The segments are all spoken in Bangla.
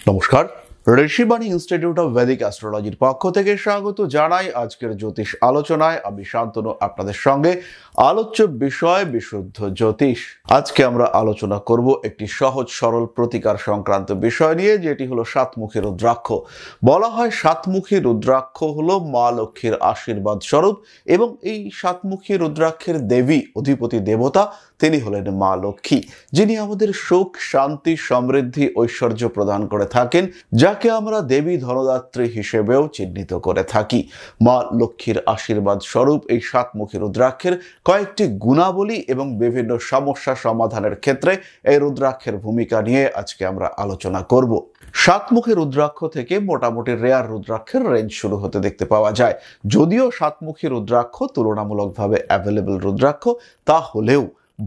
নমস্কার, ঋষিবাণী ইনস্টিটিউট অফ ভেদিক অ্যাস্ট্রোলজির পক্ষ থেকে স্বাগত জানাই আজকের জ্যোতিষ আলোচনায়। আমি শান্তনু আপনাদের সঙ্গে। আলোচ্য বিষয় বিশুদ্ধ জ্যোতিষ। আজকে আমরা আলোচনা করব একটি সহজ সরল প্রতিকার সংক্রান্ত বিষয় নিয়ে, যেটি হলো সাতমুখী রুদ্রাক্ষ। বলা হয় সাতমুখী রুদ্রাক্ষ হলো মা লক্ষ্মীর আশীর্বাদ স্বরূপ, এবং এই সাতমুখী রুদ্রাক্ষের দেবী, অধিপতি দেবতা তিনি হলেন মা লক্ষ্মী, যিনি আমাদের সুখ, শান্তি, সমৃদ্ধি, ঐশ্বর্য প্রদান করে থাকেন, যাকে আমরা দেবী ধনদাত্রী হিসেবেও চিহ্নিত করে থাকি। মা লক্ষ্মীর আশীর্বাদ স্বরূপ এই সাতমুখী রুদ্রাক্ষের কয়েকটি গুণাবলী এবং বিভিন্ন সমস্যা সমাধানের ক্ষেত্রে এই রুদ্রাক্ষের ভূমিকা নিয়ে আজকে আমরা আলোচনা করব। সাতমুখী রুদ্রাক্ষ থেকে মোটামুটি রেয়ার রুদ্রাক্ষের রেঞ্জ শুরু হতে দেখতে পাওয়া যায়। যদিও সাতমুখী রুদ্রাক্ষ তুলনামূলকভাবে অ্যাভেলেবল রুদ্রাক্ষ, তা হলেও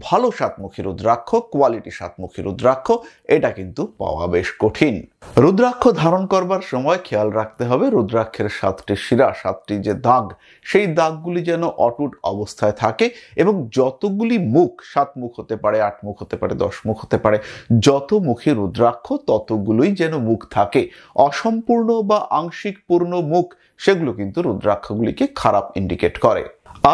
ভালো সাতমুখী রুদ্রাক্ষ, কোয়ালিটি সাতমুখী রুদ্রাক্ষ, এটা কিন্তু পাওয়া বেশ কঠিন। রুদ্রাক্ষ ধারণ করবার সময় খেয়াল রাখতে হবে রুদ্রাক্ষের 7টি শিরা, 7টি যে দাগ, সেই দাগগুলি যেন অটুট অবস্থায় থাকে, এবং যতগুলি মুখ, 7 মুখ হতে পারে, 8 মুখ হতে পারে, 10 মুখ হতে পারে, যত মুখী রুদ্রাক্ষ ততগুলোই যেন মুখ থাকে। অসম্পূর্ণ বা আংশিক পূর্ণ মুখ, সেগুলো কিন্তু রুদ্রাক্ষগুলিকে খারাপ ইন্ডিকেট করে।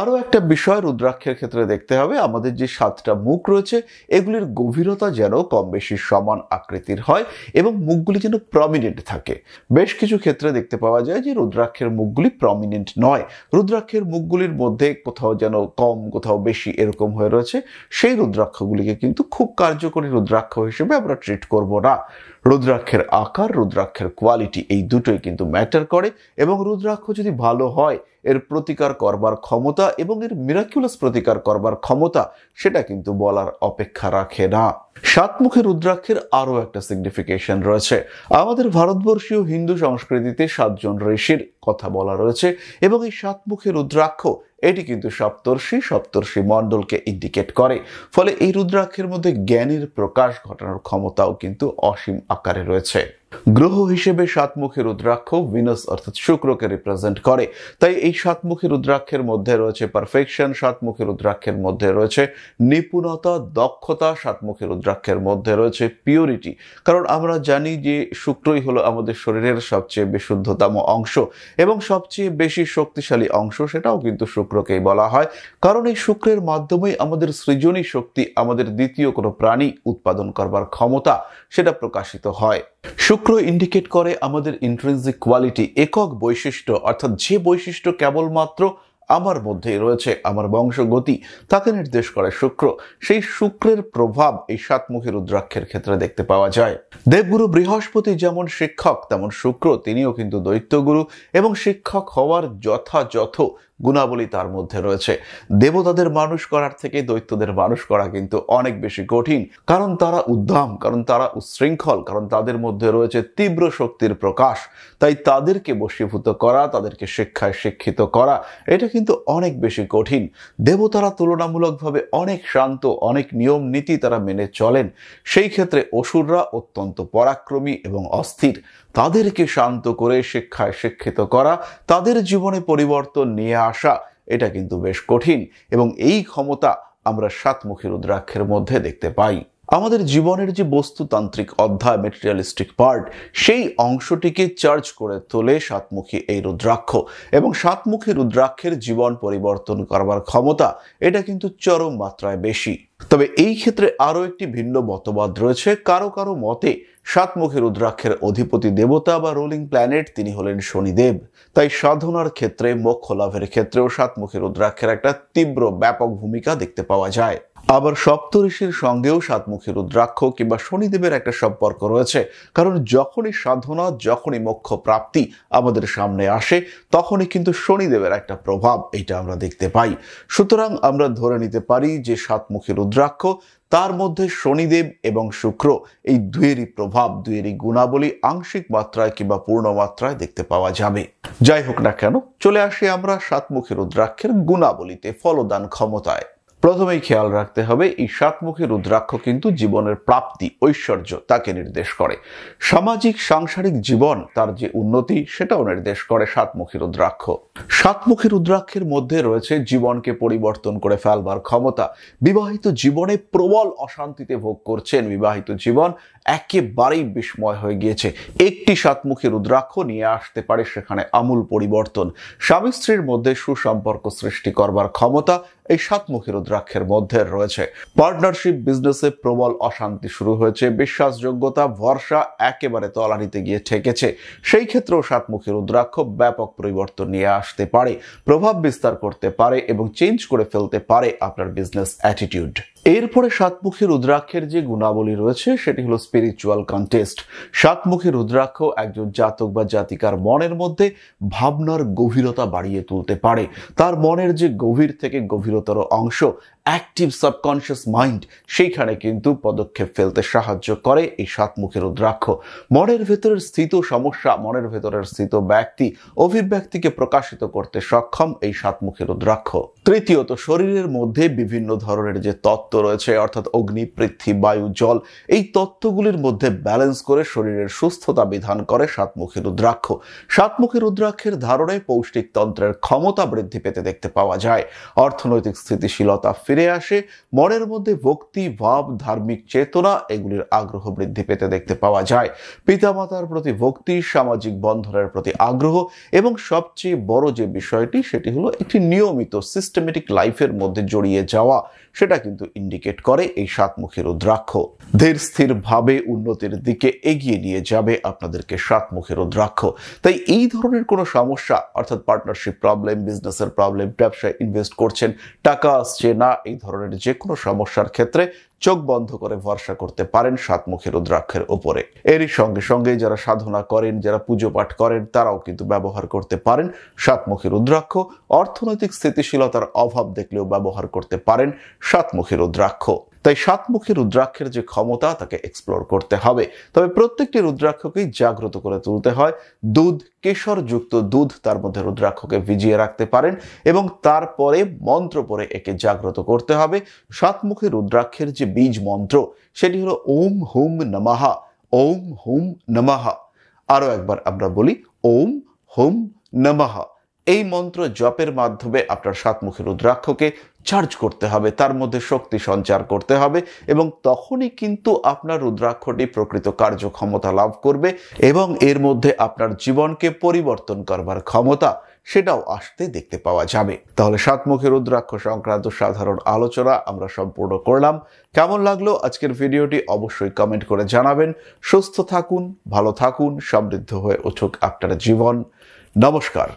আরও একটা বিষয় রুদ্রাক্ষের ক্ষেত্রে দেখতে হবে, আমাদের যে 7টা মুখ রয়েছে এগুলির গভীরতা যেন কম বেশি সমান আকৃতির হয়, এবং মুখগুলি যেন প্রমিনেন্ট থাকে। বেশ কিছু ক্ষেত্রে দেখতে পাওয়া যায় যে রুদ্রাক্ষের মুখগুলি প্রমিনেন্ট নয়, রুদ্রাক্ষের মুখগুলির মধ্যে কোথাও যেন কম, কোথাও বেশি এরকম হয়ে রয়েছে। সেই রুদ্রাক্ষগুলিকে কিন্তু খুব কার্যকরী রুদ্রাক্ষ হিসেবে আমরা ট্রিট করব না। রুদ্রাক্ষের আকার, রুদ্রাক্ষের কোয়ালিটি, এই দুটোই কিন্তু ম্যাটার করে, এবং রুদ্রাক্ষ যদি ভালো হয় এর প্রতিকার করবার ক্ষমতা এবং এর মিরাকুলাস প্রতিকার করবার ক্ষমতা, সেটা কিন্তু বলার অপেক্ষা রাখে না। সাতমুখী রুদ্রাক্ষের আরো একটা সিগনিফিকেশন রয়েছে। আমাদের ভারতবর্ষীয় হিন্দু সংস্কৃতিতে 7 জন ঋষির কথা বলা রয়েছে, এবং এই সাতমুখী রুদ্রাক্ষ এটি কিন্তু সপ্তর্ষি মণ্ডলকে ইন্ডিকেট করে। ফলে এই রুদ্রাক্ষের মধ্যে জ্ঞানের প্রকাশ ঘটানোর ক্ষমতাও কিন্তু অসীম আকারে রয়েছে। গ্রহ হিসেবে সাতমুখী রুদ্রাক্ষ ভিনাস অর্থাৎ শুক্রকে রিপ্রেজেন্ট করে, তাই এই সাতমুখী রুদ্রাক্ষের মধ্যে রয়েছে পারফেকশন, সাতমুখী রুদ্রাক্ষের মধ্যে রয়েছে নিপুণতা, দক্ষতা, সাতমুখী রুদ্রাক্ষের মধ্যে রয়েছে পিওরিটি। কারণ আমরা জানি যে শুক্রই হলো আমাদের শরীরের সবচেয়ে বিশুদ্ধতম অংশ এবং সবচেয়ে বেশি শক্তিশালী অংশ, সেটাও কিন্তু শুক্রকেই বলা হয়। কারণ এই শুক্রের মাধ্যমেই আমাদের সৃজনী শক্তি, আমাদের দ্বিতীয় কোনো প্রাণী উৎপাদন করবার ক্ষমতা, সেটা প্রকাশিত হয়। শুক্র ইন্ডিকেট করে আমাদের ইন্ট্রিনসিক কোয়ালিটি, একক বৈশিষ্ট্য, অর্থাৎ যে বৈশিষ্ট্য কেবলমাত্র আমার মধ্যেই রয়েছে, আমার বংশগতি, তাকে নির্দেশ করে শুক্র। সেই শুক্রের প্রভাব এই সাতমুখী রুদ্রাক্ষের ক্ষেত্রে দেখতে পাওয়া যায়। দেবগুরু বৃহস্পতি যেমন শিক্ষক, তেমন শুক্র তিনিও কিন্তু দৈত্যগুরু, এবং শিক্ষক হওয়ার যথাযথ গুণাবলী তার মধ্যে রয়েছে। দেবতাদের মানুষ করার থেকে দৈত্যদের মানুষ করা কিন্তু অনেক বেশি কঠিন, কারণ তারা উদ্দাম, কারণ তারা উচ্ছৃঙ্খল, কারণ তাদের মধ্যে রয়েছে তীব্র শক্তির প্রকাশ। তাই তাদেরকে বশীভূত করা, তাদেরকে শিক্ষায় শিক্ষিত করা, এটা কিন্তু অনেক বেশি কঠিন। দেবতারা তুলনামূলকভাবে অনেক শান্ত, অনেক নিয়ম নীতি তারা মেনে চলেন। সেই ক্ষেত্রে অসুররা অত্যন্ত পরাক্রমী এবং অস্থির। তাদেরকে শান্ত করে শিক্ষায় শিক্ষিত করা, তাদের জীবনে পরিবর্তন নিয়ে আসা, এটা কিন্তু বেশ কঠিন, এবং এই ক্ষমতা আমরা সাতমুখী রুদ্রাক্ষের মধ্যে দেখতে পাই। আমাদের জীবনের যে বস্তুতান্ত্রিক অধ্যায়, মেটেরিয়ালিস্টিক পার্ট, সেই অংশটিকে চার্জ করে তোলে সাতমুখী এই রুদ্রাক্ষ, এবং সাতমুখী রুদ্রাক্ষের জীবন পরিবর্তন করবার ক্ষমতা, এটা কিন্তু চরম মাত্রায় বেশি। তবে এই ক্ষেত্রে আরো একটি ভিন্ন মতবাদ রয়েছে। কারো কারো মতে সাতমুখী রুদ্রাক্ষের অধিপতি দেবতা বা রুলিং প্ল্যানেট তিনি হলেন শনিদেব। তাই সাধনার ক্ষেত্রে, মোক্ষ লাভের ক্ষেত্রেও সাতমুখী রুদ্রাক্ষের একটা তীব্র ব্যাপক ভূমিকা দেখতে পাওয়া যায়। আবার সপ্তঋষির সঙ্গেও সাতমুখী রুদ্রাক্ষ কিংবা শনিদেবের একটা সম্পর্ক রয়েছে, কারণ যখনই সাধনা, যখনই মোক্ষ প্রাপ্তি আমাদের সামনে আসে, তখনই কিন্তু শনিদেবের একটা প্রভাব এটা আমরা দেখতে পাই। সুতরাং আমরা ধরে নিতে পারি যে সাতমুখী রুদ্রাক্ষ, তার মধ্যে শনিদেব এবং শুক্র এই দুয়েরই প্রভাব, দুয়েরই গুণাবলী আংশিক মাত্রায় কিংবা পূর্ণ মাত্রায় দেখতে পাওয়া যাবে। যাই হোক না কেন, চলে আসি আমরা সাতমুখী রুদ্রাক্ষের গুণাবলীতে, ফলদান ক্ষমতায়। প্রথমেই খেয়াল রাখতে হবে, এই সাতমুখী রুদ্রাক্ষ কিন্তু জীবনের প্রাপ্তি, ঐশ্বর্য তাকে নির্দেশ করে। সামাজিক সাংসারিক জীবন, তার যে উন্নতি, সেটাও নির্দেশ করে সাতমুখী রুদ্রাক্ষ। সাতমুখী রুদ্রাক্ষের মধ্যে রয়েছে জীবনকে পরিবর্তন করে ফেলবার ক্ষমতা। বিবাহিত জীবনে প্রবল অশান্তিতে ভোগ করছেন, বিবাহিত জীবন একেবারেই বিস্ময় হয়ে গিয়েছে, একটি সাতমুখী রুদ্রাক্ষ নিয়ে আসতে পারে সেখানে আমূল পরিবর্তন। স্বামী স্ত্রীর মধ্যে সুসম্পর্ক সৃষ্টি করবার ক্ষমতা এই সাতমুখী রুদ্রাক্ষের মধ্যে রয়েছে। পার্টনারশিপ বিজনেসে প্রবল অশান্তি শুরু হয়েছে, বিশ্বাসযোগ্যতা, ভরসা একেবারে তলানিতে গিয়ে ঠেকেছে, সেই ক্ষেত্রেও সাতমুখী রুদ্রাক্ষ ব্যাপক পরিবর্তন নিয়ে আসতে পারে, প্রভাব বিস্তার করতে পারে এবং চেঞ্জ করে ফেলতে পারে আপনার বিজনেস অ্যাটিটিউড। এরপরে সাতমুখী রুদ্রাক্ষের যে গুণাবলী রয়েছে সেটি হলো স্পিরিচুয়াল কন্টেস্ট। সাতমুখী রুদ্রাক্ষ একজন জাতক বা জাতিকার মনের মধ্যে ভাবনার গভীরতা বাড়িয়ে তুলতে পারে। তার মনের যে গভীর থেকে গভীরতর অংশ, অ্যাক্টিভ সাবকনশিয়াস মাইন্ড, সেইখানে কিন্তু পদক্ষেপ ফেলতে সাহায্য করে এই সাতমুখী রুদ্রাক্ষ। মনের ভেতরের স্থিত সমস্যা, মনের ভেতরের স্থিত ব্যক্তি, অভিব্যক্তিকে প্রকাশিত করতে সক্ষম এই সাতমুখী রুদ্রাক্ষ। তৃতীয়ত, শরীরের মধ্যে বিভিন্ন ধরনের যে তত্ত্ব রয়েছে, অর্থাৎ অগ্নি, পৃথ্বী, বায়ু, জল, এই তত্ত্বগুলির মধ্যে ব্যালেন্স করে শরীরের সুস্থতা বিধান করে সাতমুখী রুদ্রাক্ষ। সাতমুখী রুদ্রাক্ষের ধারণে পৌষ্টিক তন্ত্রের ক্ষমতা বৃদ্ধি পেতে দেখতে পাওয়া যায়, অর্থনৈতিক স্থিতিশীলতা ফিরে আসে, মনের মধ্যে ভক্তি ভাব, ধার্মিক চেতনা, এগুলির আগ্রহ বৃদ্ধি পেতে দেখতে পাওয়া যায়, পিতামাতার প্রতি ভক্তি, সামাজিক বন্ধনের প্রতি আগ্রহ এবং সবচেয়ে বড় যে বিষয়টি, সেটি হলো একটি নিয়মিত সিস্টেমেটিক লাইফের মধ্যে জড়িয়ে যাওয়া, সেটা কিন্তু ইন্ডিকেট করে এই সাতমুখী রুদ্রাক্ষ। ধীর স্থির ভাবে উন্নতির দিকে এগিয়ে নিয়ে যাবে আপনাদেরকে সাতমুখী রুদ্রাক্ষ। তাই এই ধরনের কোনো সমস্যা, অর্থাৎ পার্টনারশিপ প্রবলেম, বিজনেসের প্রবলেম, ব্যবসায় ইনভেস্ট করছেন, টাকা আসছে না, এই ধরনের যে কোনো সমস্যার ক্ষেত্রে চোখ বন্ধ করে ভরসা করতে পারেন সাতমুখী রুদ্রাক্ষের উপরে। এরই সঙ্গে সঙ্গে যারা সাধনা করেন, যারা পুজো পাঠ করেন, তারাও কিন্তু ব্যবহার করতে পারেন সাতমুখী রুদ্রাক্ষ। অর্থনৈতিক স্থিতিশীলতার অভাব দেখলেও ব্যবহার করতে পারেন সাতমুখী রুদ্রাক্ষ। তাই সাতমুখী রুদ্রাক্ষের যে ক্ষমতা, তাকে এক্সপ্লোর করতে হবে। তবে প্রত্যেকটি রুদ্রাক্ষকেই জাগ্রত করে তুলতে হয়। দুধ, কেশরযুক্ত দুধ, তার মধ্যে রুদ্রাক্ষকে ভিজিয়ে রাখতে পারেন এবং তারপরে মন্ত্র পড়ে একে জাগ্রত করতে হবে। সাতমুখী রুদ্রাক্ষের যে বীজ মন্ত্র, সেটি হলো ওম হুম নমঃ, ওম হুম নমঃ। আরো একবার আমরা বলি, ওম হুম নমঃ। এই মন্ত্র জপের মাধ্যমে আপনার সাতমুখী রুদ্রাক্ষকে চার্জ করতে হবে, তার মধ্যে শক্তি সঞ্চার করতে হবে এবং তখনই কিন্তু আপনার রুদ্রাক্ষটি প্রকৃত কার্যক্ষমতা লাভ করবে এবং এর মধ্যে আপনার জীবনকে পরিবর্তন করবার ক্ষমতা, সেটাও আসতে দেখতে পাওয়া যাবে। তাহলে সাতমুখী রুদ্রাক্ষ সংক্রান্ত সাধারণ আলোচনা আমরা সম্পূর্ণ করলাম। কেমন লাগলো আজকের ভিডিওটি অবশ্যই কমেন্ট করে জানাবেন। সুস্থ থাকুন, ভালো থাকুন, সমৃদ্ধ হয়ে উঠুক আপনার জীবন। নমস্কার।